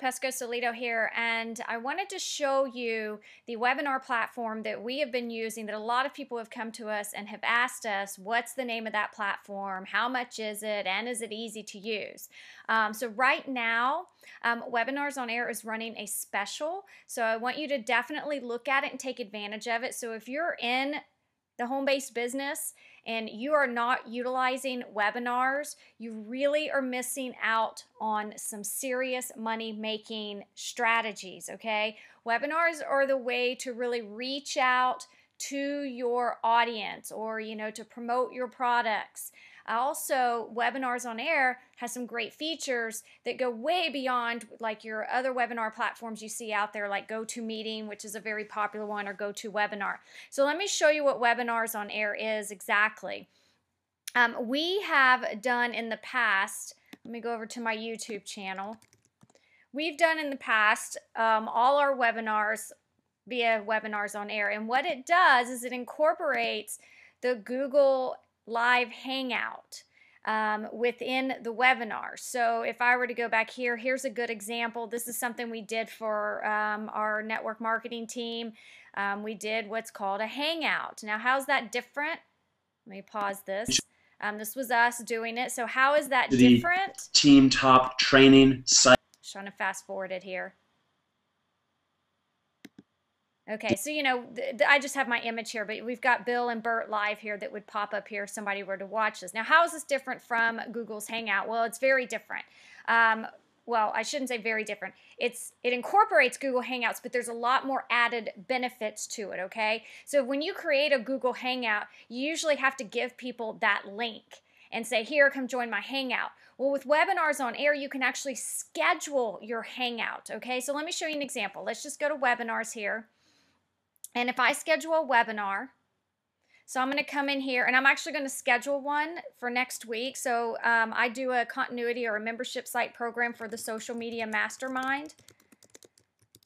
Pesco-Solito here, and I wanted to show you the webinar platform that we have been using, that a lot of people have come to us and have asked us, what's the name of that platform, how much is it, and is it easy to use? So right now, Webinars on Air is running a special, so I want you to definitely look at it and take advantage of it. So if you're in the home-based business and you are not utilizing webinars, you really are missing out on some serious money-making strategies, okay? Webinars are the way to really reach out to your audience, or to promote your products. Also, Webinars on Air has some great features that go way beyond like your other webinar platforms you see out there, like GoToMeeting, which is a very popular one, or GoToWebinar. So let me show you what Webinars on Air is exactly. We have done in the past, let me go over to my YouTube channel. We've done in the past all our webinars via Webinars on Air, and what it does is it incorporates the Google Live Hangout within the webinar. So if I were to go back here, here's a good example. This is something we did for our network marketing team. We did what's called a Hangout. Now, how's that different? Let me pause this. This was us doing it. So how is that different? Team top training site. Just trying to fast forward it here. Okay, so I just have my image here, but we've got Bill and Bert live here that would pop up here if somebody were to watch this. Now, how is this different from Google's Hangout? Well, it's very different. Well, I shouldn't say very different. It incorporates Google Hangouts, but there's a lot more added benefits to it, okay? So when you create a Google Hangout, you usually have to give people that link and say, here, come join my Hangout. Well, with Webinars on Air, you can actually schedule your Hangout, okay? So let me show you an example. Let's just go to Webinars here. And if I schedule a webinar, so I'm going to come in here, and I'm actually going to schedule one for next week. So I do a continuity or a membership site program for the Social Media Mastermind.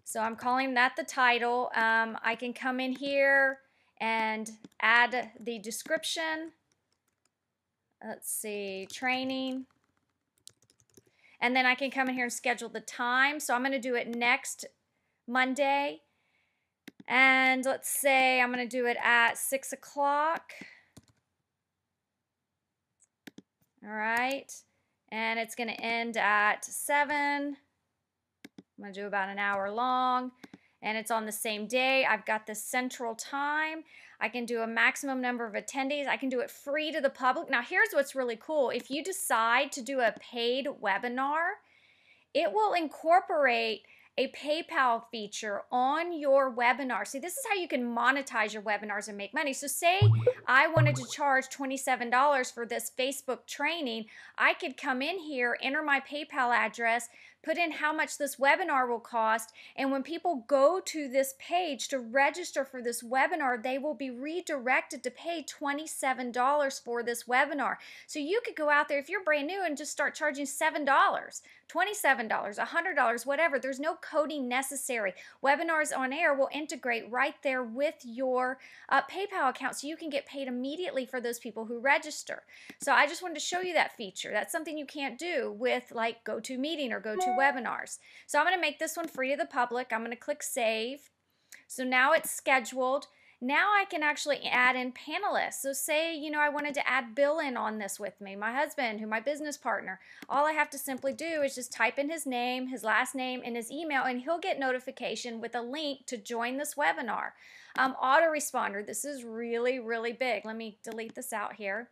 So I'm calling that the title. I can come in here and add the description. Let's see, training. And then I can come in here and schedule the time. So I'm going to do it next Monday. And let's say I'm going to do it at 6 o'clock. All right. And it's going to end at 7. I'm going to do about an hour long. And it's on the same day. I've got the central time. I can do a maximum number of attendees. I can do it free to the public. Now, here's what's really cool. If you decide to do a paid webinar, it will incorporate a PayPal feature on your webinar. See, this is how you can monetize your webinars and make money. So say I wanted to charge $27 for this Facebook training. I could come in here, enter my PayPal address, put in how much this webinar will cost, and when people go to this page to register for this webinar, they will be redirected to pay $27 for this webinar. So you could go out there, if you're brand new, and just start charging $7, $27, $100, whatever. There's no coding necessary. Webinars on Air will integrate right there with your PayPal account, so you can get paid immediately for those people who register. So I just wanted to show you that feature. That's something you can't do with like GoToMeeting or GoToWebinars. So I'm going to make this one free to the public. I'm going to click Save. So now it's scheduled. Now I can actually add in panelists. So say, I wanted to add Bill in on this with me, my husband, my business partner. All I have to simply do is just type in his name, his last name, and his email, and he'll get notification with a link to join this webinar. Autoresponder, this is really, really big. Let me delete this out here.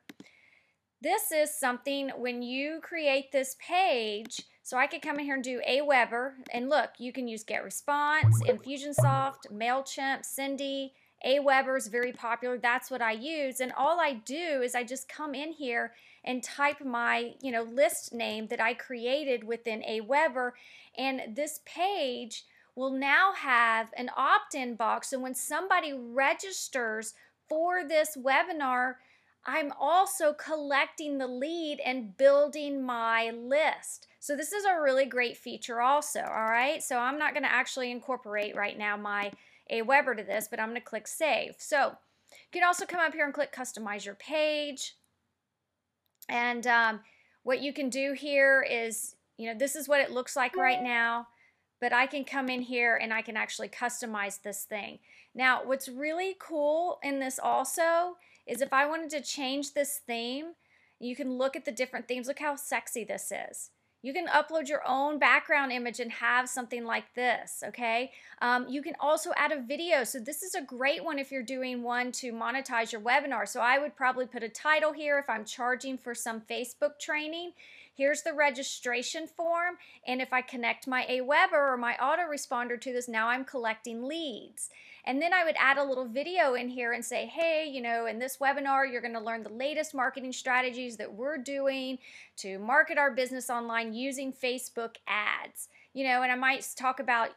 This is something when you create this page, so I could come in here and do Aweber, and look, you can use GetResponse, Infusionsoft, MailChimp, Cindy. Aweber is very popular. That's what I use, and all I do is I just come in here and type my list name that I created within Aweber, and this page will now have an opt-in box. So when somebody registers for this webinar, I'm also collecting the lead and building my list. So this is a really great feature also, all right? So I'm not going to actually incorporate right now my Aweber to this, but I'm going to click Save. So you can also come up here and click Customize Your Page. And what you can do here is, this is what it looks like right now. but I can come in here and I can actually customize this thing. Now, what's really cool in this also is if I wanted to change this theme, you can look at the different themes. Look how sexy this is. You can upload your own background image and have something like this, okay? You can also add a video. So this is a great one if you're doing one to monetize your webinar. So I would probably put a title here if I'm charging for some Facebook training. Here's the registration form, and if I connect my Aweber or my autoresponder to this, now I'm collecting leads. And then I would add a little video in here and say, hey, you know, in this webinar, you're going to learn the latest marketing strategies that we're doing to market our business online using Facebook ads. You know, and I might talk about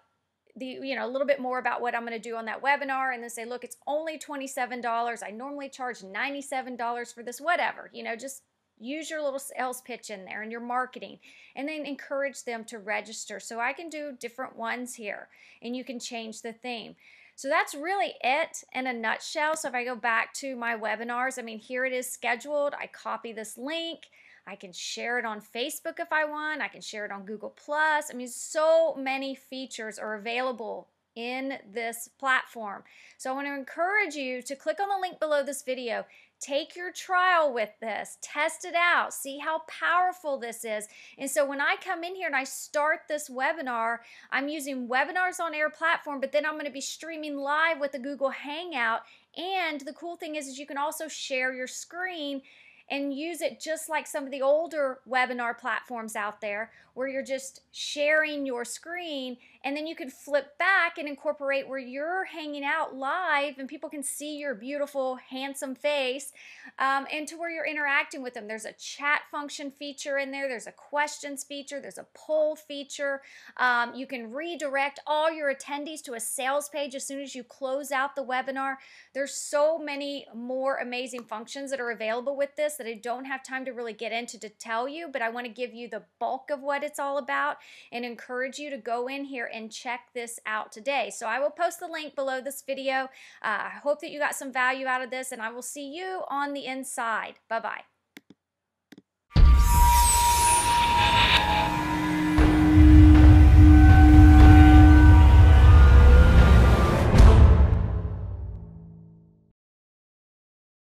a little bit more about what I'm going to do on that webinar, and then say, look, it's only $27. I normally charge $97 for this, whatever, you know, just use your little sales pitch in there and your marketing, and then encourage them to register. So I can do different ones here, and you can change the theme. So that's really it in a nutshell. So if I go back to my webinars, I mean, here it is scheduled. I copy this link. I can share it on Facebook if I want. I can share it on Google+. I mean, so many features are available in this platform. So I want to encourage you to click on the link below this video. Take your trial with this, test it out, see how powerful this is. And so when I come in here and I start this webinar, I'm using Webinars on Air platform, but then I'm going to be streaming live with the Google Hangout. And the cool thing is you can also share your screen and use it just like some of the older webinar platforms out there where you're just sharing your screen, and then you can flip back and incorporate where you're hanging out live and people can see your beautiful, handsome face, and to where you're interacting with them. There's a chat function feature in there. There's a questions feature. There's a poll feature. You can redirect all your attendees to a sales page as soon as you close out the webinar. There's so many more amazing functions that are available with this that I don't have time to really get into to tell you, but I want to give you the bulk of what it's all about and encourage you to go in here and check this out today. So I will post the link below this video. I hope that you got some value out of this, and I will see you on the inside. Bye-bye.